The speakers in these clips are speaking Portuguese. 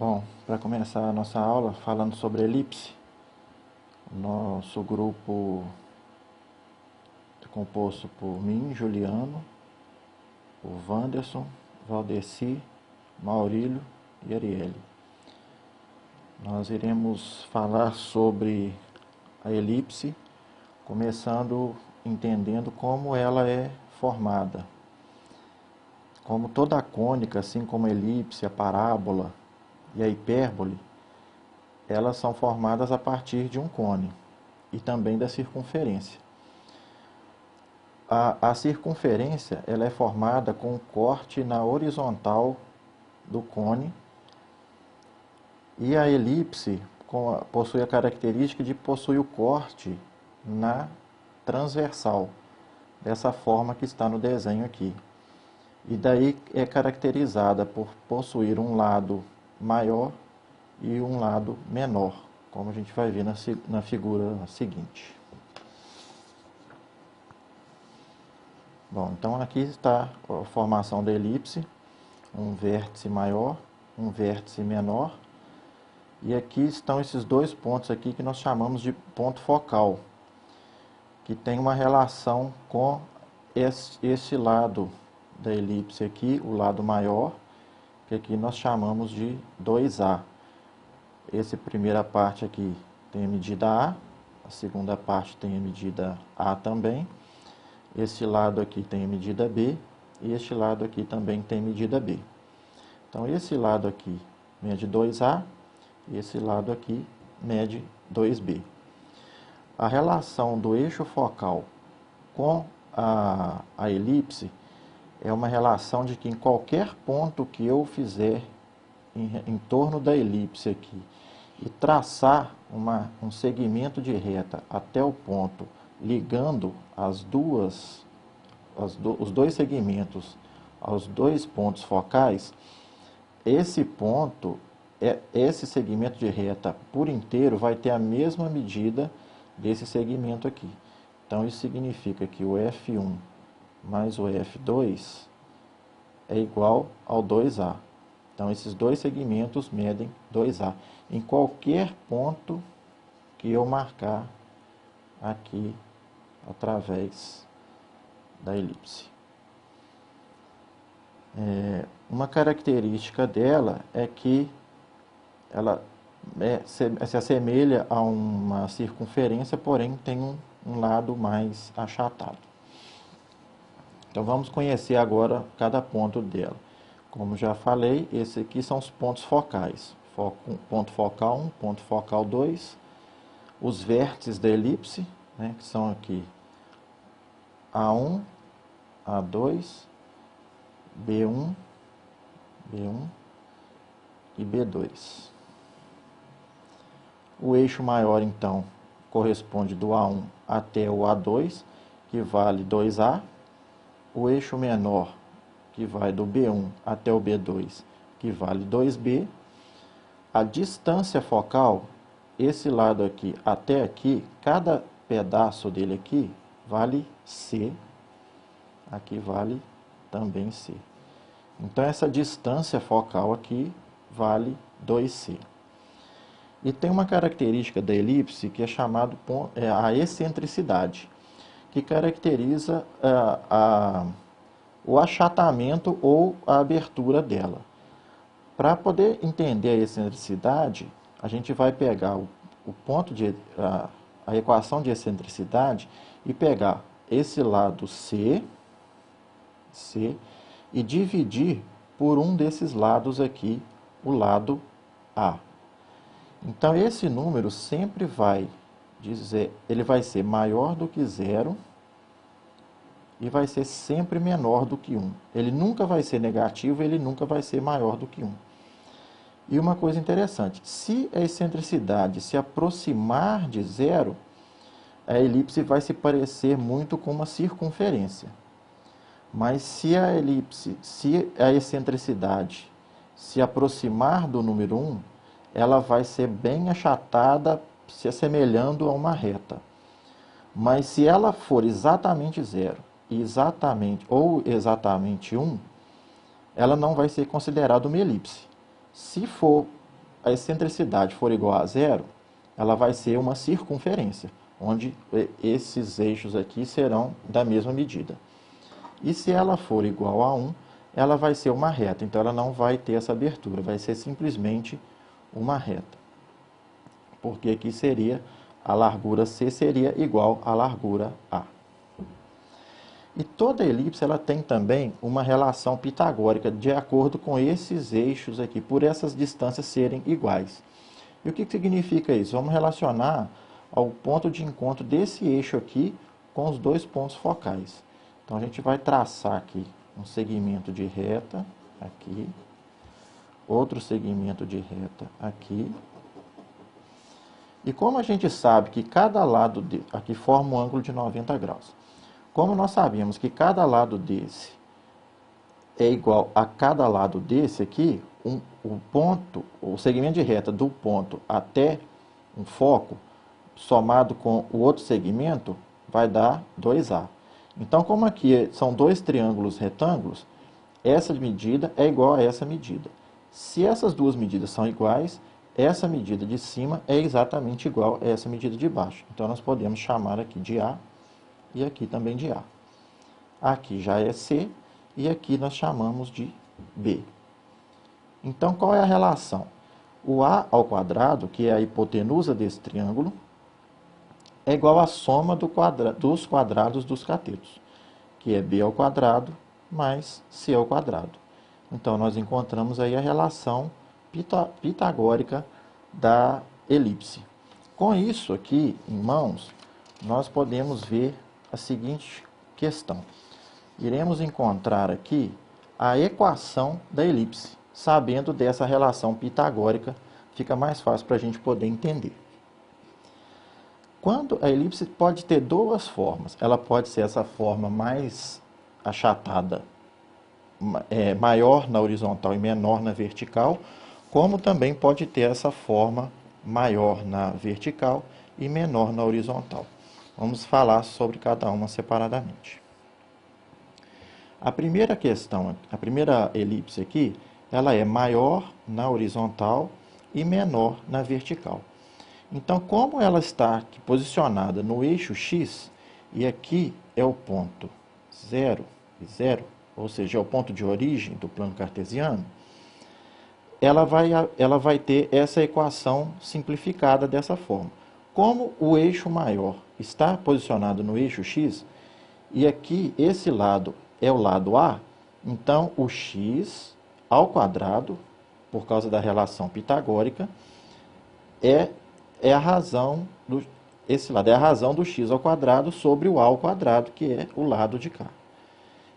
Bom, para começar a nossa aula falando sobre elipse, o nosso grupo é composto por mim, Juliano, o Wanderson, Valdeci, Maurílio e Arielle. Nós iremos falar sobre a elipse, começando entendendo como ela é formada. Como toda a cônica, assim como a elipse, a parábola e a hipérbole, elas são formadas a partir de um cone e também da circunferência. A circunferência ela é formada com um corte na horizontal do cone, e a elipse possui a característica de possuir o corte na transversal, dessa forma que está no desenho aqui. E daí é caracterizada por possuir um lado maior e um lado menor, como a gente vai ver na figura seguinte. Bom, então aqui está a formação da elipse, um vértice maior, um vértice menor, e aqui estão esses dois pontos aqui que nós chamamos de ponto focal, que tem uma relação com esse lado da elipse aqui, o lado maior, que aqui nós chamamos de 2A. Essa primeira parte aqui tem a medida A segunda parte tem a medida A também, esse lado aqui tem a medida B, e este lado aqui também tem medida B. Então, esse lado aqui mede 2A, e esse lado aqui mede 2B. A relação do eixo focal com a elipse é uma relação de que em qualquer ponto que eu fizer em torno da elipse aqui e traçar um segmento de reta até o ponto ligando os dois segmentos aos dois pontos focais, esse segmento de reta por inteiro vai ter a mesma medida desse segmento aqui. Então, isso significa que o F1 mais o F2 é igual ao 2A. Então, esses dois segmentos medem 2A em qualquer ponto que eu marcar aqui através da elipse. Uma característica dela é que ela se assemelha a uma circunferência, porém tem um lado mais achatado. Então vamos conhecer agora cada ponto dela. Como já falei, esses aqui são os pontos focais. Ponto focal 1, ponto focal 2, os vértices da elipse, né, que são aqui A1, A2, B1 e B2. O eixo maior, então, corresponde do A1 até o A2, que vale 2A. O eixo menor, que vai do B1 até o B2, que vale 2B. A distância focal, esse lado aqui até aqui, cada pedaço dele aqui vale C. Aqui vale também C. Então, essa distância focal aqui vale 2C. E tem uma característica da elipse que é chamada a excentricidade, que caracteriza o achatamento ou a abertura dela. Para poder entender a excentricidade, a gente vai pegar a equação de excentricidade e pegar esse lado C, e dividir por um desses lados aqui, o lado A. Então, esse número sempre vai ele vai ser maior do que 0 e vai ser sempre menor do que 1. Ele nunca vai ser negativo, ele nunca vai ser maior do que 1. E uma coisa interessante, se a excentricidade se aproximar de 0, a elipse vai se parecer muito com uma circunferência. Mas se a excentricidade se aproximar do número 1, ela vai ser bem achatada, se assemelhando a uma reta. Mas se ela for exatamente 0 ou exatamente 1, ela não vai ser considerada uma elipse. Se for a excentricidade for igual a zero, ela vai ser uma circunferência, onde esses eixos aqui serão da mesma medida. E se ela for igual a 1, ela vai ser uma reta, então ela não vai ter essa abertura, vai ser simplesmente uma reta. Porque aqui seria, a largura C seria igual à largura A. E toda elipse ela tem também uma relação pitagórica de acordo com esses eixos aqui, por essas distâncias serem iguais. E o que significa isso? Vamos relacionar ao ponto de encontro desse eixo aqui com os dois pontos focais. Então, a gente vai traçar aqui um segmento de reta aqui, outro segmento de reta aqui. E como a gente sabe que cada lado aqui forma um ângulo de 90 graus, como nós sabemos que cada lado desse é igual a cada lado desse aqui, o segmento de reta do ponto até um foco, somado com o outro segmento, vai dar 2A. Então, como aqui são dois triângulos retângulos, essa medida é igual a essa medida. Se essas duas medidas são iguais, essa medida de cima é exatamente igual a essa medida de baixo. Então, nós podemos chamar aqui de A e aqui também de A. Aqui já é C e aqui nós chamamos de B. Então, qual é a relação? O A ao quadrado, que é a hipotenusa desse triângulo, é igual à soma dos quadrados dos catetos, que é B ao quadrado mais C ao quadrado. Então, nós encontramos aí a relação pitagórica da elipse. Com isso aqui em mãos, nós podemos ver a seguinte questão. Iremos encontrar aqui a equação da elipse. Sabendo dessa relação pitagórica, fica mais fácil para a gente poder entender. Quando a elipse pode ter duas formas. Ela pode ser essa forma mais achatada, maior na horizontal e menor na vertical, como também pode ter essa forma maior na vertical e menor na horizontal. Vamos falar sobre cada uma separadamente. A primeira questão, a primeira elipse aqui, ela é maior na horizontal e menor na vertical. Então, como ela está aqui posicionada no eixo X, e aqui é o ponto 0 e 0, ou seja, é o ponto de origem do plano cartesiano, ela vai ter essa equação simplificada dessa forma. Como o eixo maior está posicionado no eixo X, e aqui esse lado é o lado A, então o x ao quadrado, por causa da relação pitagórica, é a razão esse lado é a razão do x ao quadrado sobre o a ao quadrado, que é o lado de cá.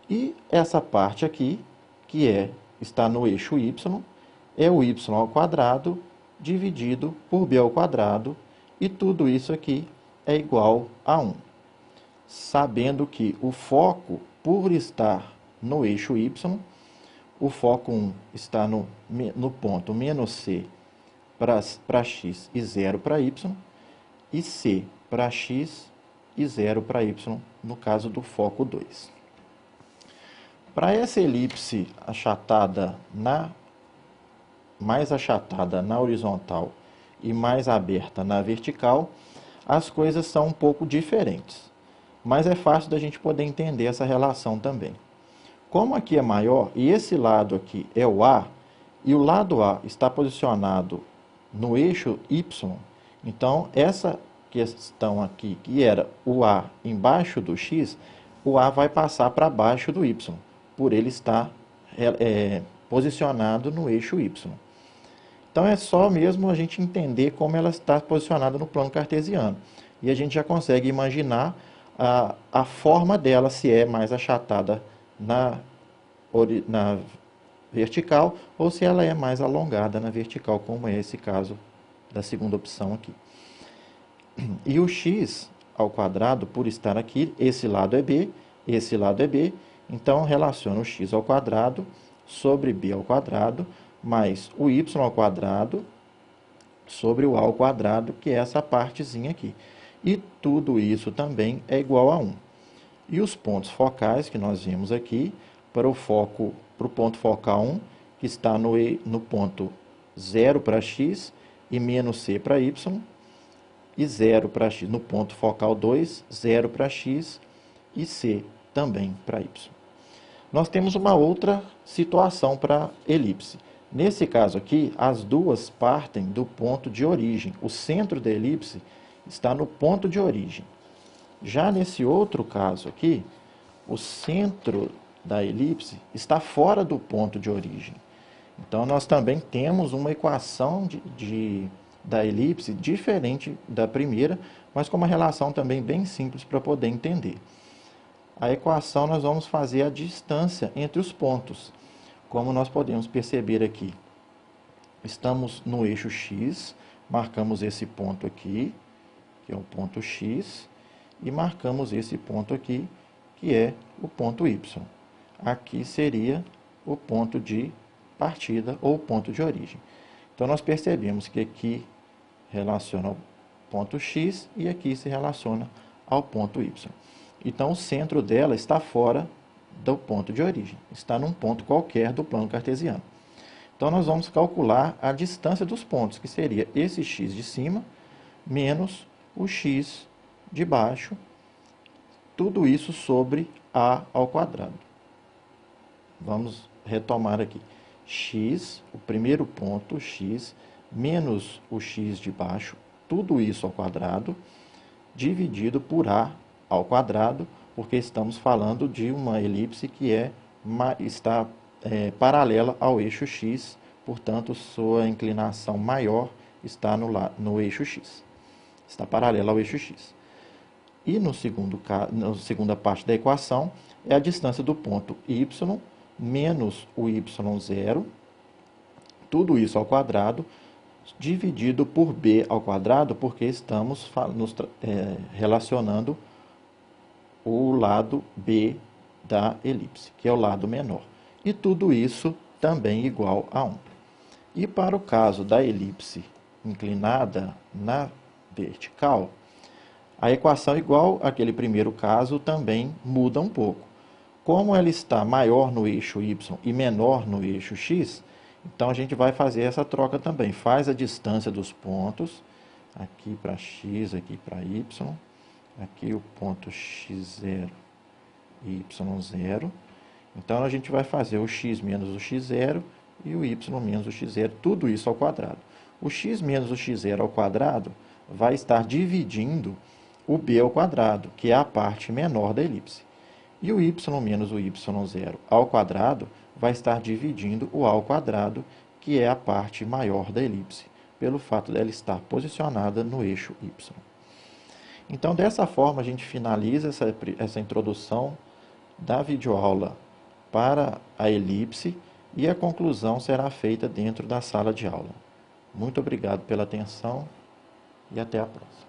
E essa parte aqui, que está no eixo y, é o y ao quadrado dividido por b ao quadrado, e tudo isso aqui é igual a 1. Sabendo que o foco, por estar no eixo y, o foco 1 está no ponto menos c para x e 0 para y, e c para x e 0 para y, no caso do foco 2. Para essa elipse achatada mais achatada na horizontal e mais aberta na vertical, as coisas são um pouco diferentes. Mas é fácil da gente poder entender essa relação também. Como aqui é maior, e esse lado aqui é o A, e o lado A está posicionado no eixo Y, então essa questão aqui, que era o A embaixo do X, o A vai passar para baixo do Y, por ele estar posicionado no eixo Y. Então é só mesmo a gente entender como ela está posicionada no plano cartesiano. E a gente já consegue imaginar a forma dela, se é mais achatada na vertical ou se ela é mais alongada na vertical, como é esse caso da segunda opção aqui. E o x ao quadrado, por estar aqui, esse lado é b, esse lado é b, então relaciona o x ao quadrado sobre b ao quadrado, mais o y ao quadrado sobre o a ao quadrado, que é essa partezinha aqui. E tudo isso também é igual a 1. E os pontos focais que nós vimos aqui, para o ponto focal 1, que está no ponto 0 para x e menos c para y, e 0 para x. No ponto focal 2, 0 para x e c também para y. Nós temos uma outra situação para elipse. Nesse caso aqui, as duas partem do ponto de origem. O centro da elipse está no ponto de origem. Já nesse outro caso aqui, o centro da elipse está fora do ponto de origem. Então, nós também temos uma equação da elipse diferente da primeira, mas com uma relação também bem simples para poder entender. A equação, nós vamos fazer a distância entre os pontos. Como nós podemos perceber aqui, estamos no eixo x, marcamos esse ponto aqui, que é o ponto x, e marcamos esse ponto aqui, que é o ponto y. Aqui seria o ponto de partida ou ponto de origem. Então, nós percebemos que aqui relaciona ao ponto x e aqui se relaciona ao ponto y. Então, o centro dela está fora do ponto de origem, está num ponto qualquer do plano cartesiano. Então, nós vamos calcular a distância dos pontos, que seria esse x de cima menos o x de baixo, tudo isso sobre a ao quadrado. Vamos retomar aqui. X, o primeiro ponto, x, menos o x de baixo, tudo isso ao quadrado, dividido por a ao quadrado, porque estamos falando de uma elipse que está paralela ao eixo x, portanto, sua inclinação maior está no eixo x. Está paralela ao eixo x. E na segunda parte da equação, é a distância do ponto y menos o y0, tudo isso ao quadrado, dividido por b ao quadrado, porque estamos relacionando o lado b da elipse, que é o lado menor. E tudo isso também igual a 1. E para o caso da elipse inclinada na vertical, a equação igual àquele primeiro caso também muda um pouco. Como ela está maior no eixo y e menor no eixo x, então a gente vai fazer essa troca também. Faz a distância dos pontos, aqui para x, aqui para y, aqui o ponto x0 e y0. Então a gente vai fazer o x menos o x0 e o y menos o x0, tudo isso ao quadrado. O x menos o x0 ao quadrado vai estar dividindo o b ao quadrado, que é a parte menor da elipse. E o y menos o y0 ao quadrado vai estar dividindo o a ao quadrado, que é a parte maior da elipse, pelo fato dela estar posicionada no eixo y. Então, dessa forma, a gente finaliza essa introdução da videoaula para a elipse e a conclusão será feita dentro da sala de aula. Muito obrigado pela atenção e até a próxima.